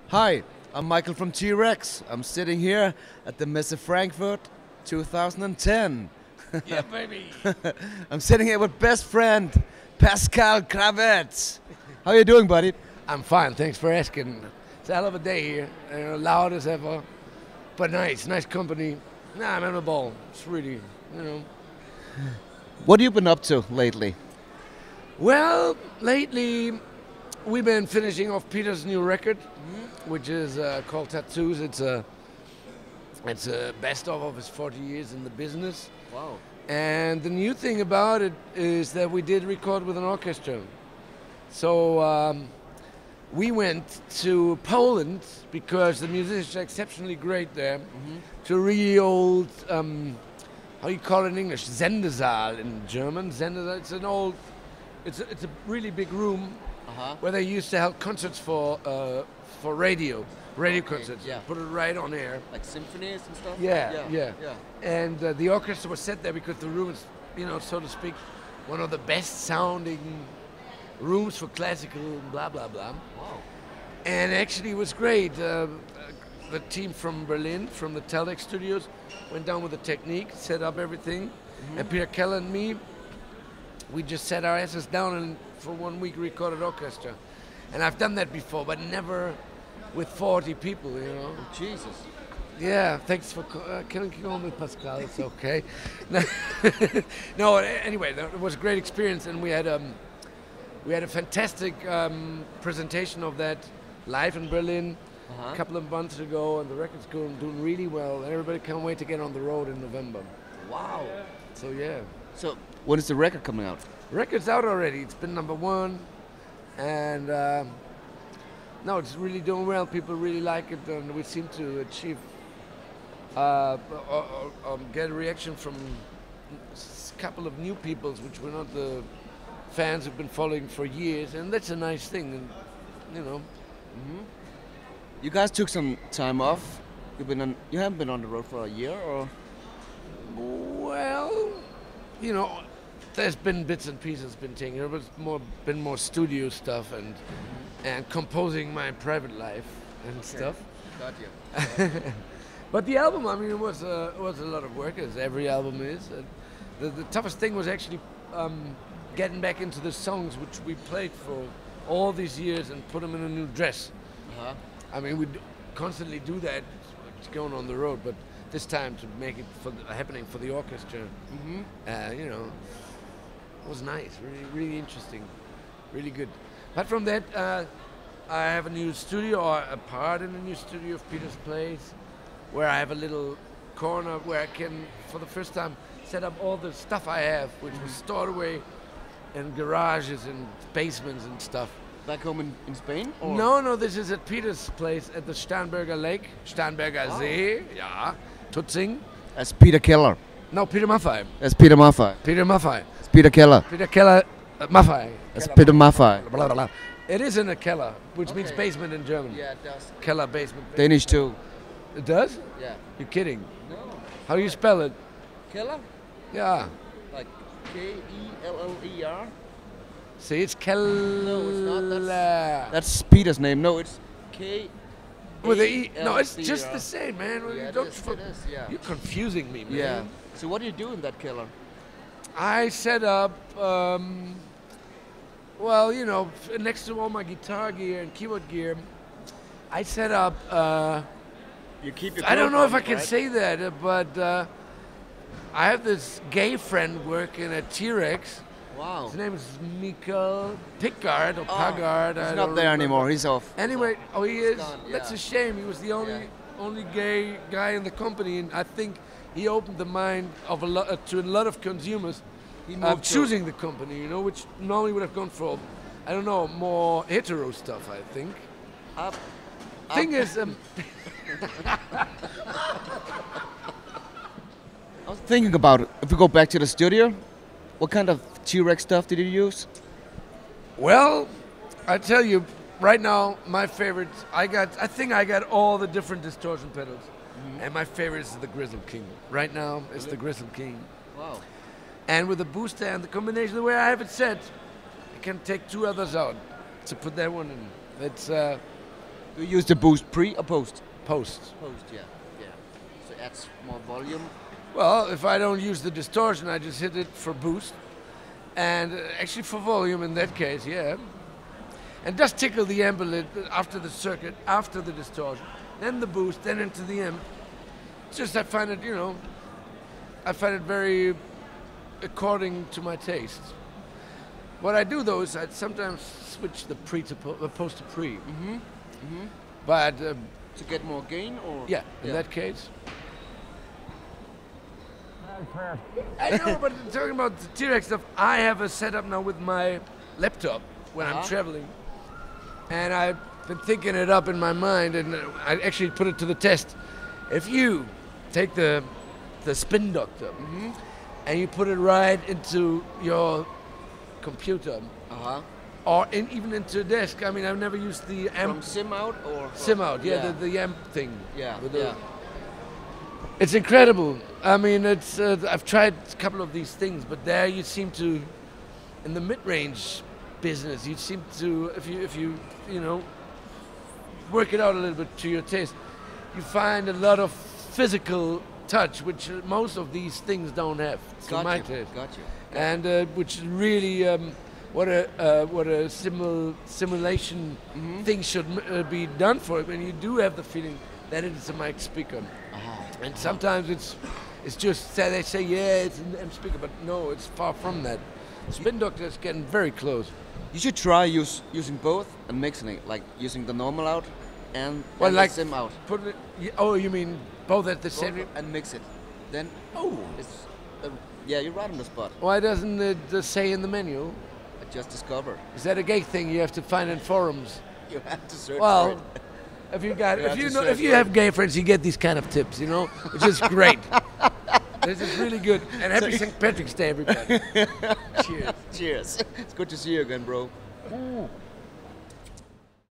Hi, I'm Michael from T-Rex. I'm sitting here at the Messe Frankfurt 2010. Yeah, baby. I'm sitting here with best friend Pascal Kravetz. How you doing, buddy? I'm fine. Thanks for asking. It's a hell of a day here. Loud as ever, but nice company. Nah, I'm having a ball. It's really. What have you been up to lately? Well, lately we've been finishing off Peter's new record, which is called Tattoos. It's a best of his 40 years in the business. Wow. And the new thing about it is that we did record with an orchestra. So we went to Poland because the musicians are exceptionally great there. To a really old, how you call it in English, Sendesaal in German. Sendesaal. It's a really big room where they used to hold concerts for radio concerts. Yeah. Put it right on air. Like symphonies and stuff? Yeah. And the orchestra was set there because the room is, so to speak, one of the best sounding rooms for classical blah, blah, blah. Wow. And actually it was great. The team from Berlin, from the Teldex studios, went down with the technique, set up everything. And Peter Keller and me, we just sat our asses down and for 1 week recorded orchestra. And I've done that before, but never with 40 people, Oh, Jesus. Yeah, thanks for can you call me Pascal? It's okay. No, anyway, it was a great experience, and we had a fantastic presentation of that live in Berlin a couple of months ago, and the record's doing really well, and everybody can't wait to get on the road in November. Wow. So yeah. So when is the record coming out? Record's out already. It's been #1, and no, it's really doing well. People really like it, and we seem to achieve get a reaction from a couple of new peoples, which were not the fans who've been following for years, and that's a nice thing. And You guys took some time off. You haven't been on the road for a year, or? well, there's been bits and pieces been taken. There was been more studio stuff and composing my private life and stuff. Got you. But the album, it was a lot of work, as every album is. The toughest thing was actually getting back into the songs which we played for all these years and put them in a new dress. We constantly do that, going on the road, but this time to make it happening for the orchestra, it was nice, really interesting, really good. Apart from that, I have a new studio, or a part in a new studio of Peter's place, where I have a little corner where I can, for the first time, set up all the stuff I have, which was stored away in garages and basements and stuff. Back home in Spain? Or? No, this is at Peter's place at the Starnberger Lake, Starnberger See, yeah, Tutzing. That's Peter Keller. No, Peter Maffay. That's Peter Maffay. Peter Maffay. It's Peter Keller. Peter Keller, Maffay. That's Peter Maffay. Blah, blah, blah. It is in a Keller, which means basement in German. Yeah, it does. Keller, basement. Danish too. It does? Yeah. You're kidding. No. How do you spell it? Keller? Yeah. Like Keller? See, it's Keller. No, it's not. That's Peter's name. No, it's K. With the E. No, it's just the same, man. Yeah, Don't it is, yeah. You're confusing me, man. Yeah. So what do you do in that Keller? I set up, next to all my guitar gear and keyboard gear, I set up, You keep your. I don't know if I can right? say that, but I have this gay friend working at T-Rex. Wow. His name is Michael Pagaard or Pagaard. He's not there anymore. He's off. Anyway, he is. gone, That's yeah. a shame. He was the only gay guy in the company, and I think he opened the mind of to a lot of consumers of choosing the company. Which normally would have gone for, I don't know, more hetero stuff. I think. Thing is, I was thinking about it. If we go back to the studio, what kind of T-Rex stuff did you use? well, I tell you, right now my favorite. I think I got all the different distortion pedals, and my favorite is the Grizzle King. Right now, it's the Grizzle King. Wow. And with the booster and the combination, the way I have it set, I can take two others out to put that one in. It's Do you use the boost pre or post? Post. Post, yeah. Yeah. So it adds more volume. Well, if I don't use the distortion, I just hit it for boost. And actually for volume in that case, yeah. And just tickle the amp a little after the circuit, after the distortion, then the boost, then into the amp. It's just I find it, I find it very according to my taste. What I do though is I sometimes switch the pre to post to pre. Mm-hmm. Mm-hmm. But to get more gain, or yeah, in that case. I know, but talking about the T-Rex stuff, I have a setup now with my laptop when I'm traveling, and I've been thinking it up in my mind, and I actually put it to the test. If you take the spin doctor and you put it right into your computer, or even into a desk. I mean, I've never used the amp. From sim out or? Sim out, yeah. The amp thing. Yeah, It's incredible. I mean, it's. I've tried a couple of these things, but there you seem to, in the mid-range business, you seem to, if you work it out a little bit to your taste, you find a lot of physical touch, which most of these things don't have. To my taste. Got you. And which is really what a simulation thing should be done for it. And you do have the feeling that it is a mic speaker. And sometimes it's just they say it's an amp speaker, but no, it's far from that. Spin Doctor is getting very close. You should try using both and mixing it, like using the normal out and the sim out. Put it. Oh, you mean both at the same time? And mix it. Then it's you're right on the spot. Why doesn't it say in the menu? I just discovered. Is that a gay thing you have to find in forums? You have to search for it. If you have gay friends, you get these kind of tips, which is great. This is really good. And happy St. Patrick's Day, everybody. Cheers. Cheers. It's good to see you again, bro. Ooh.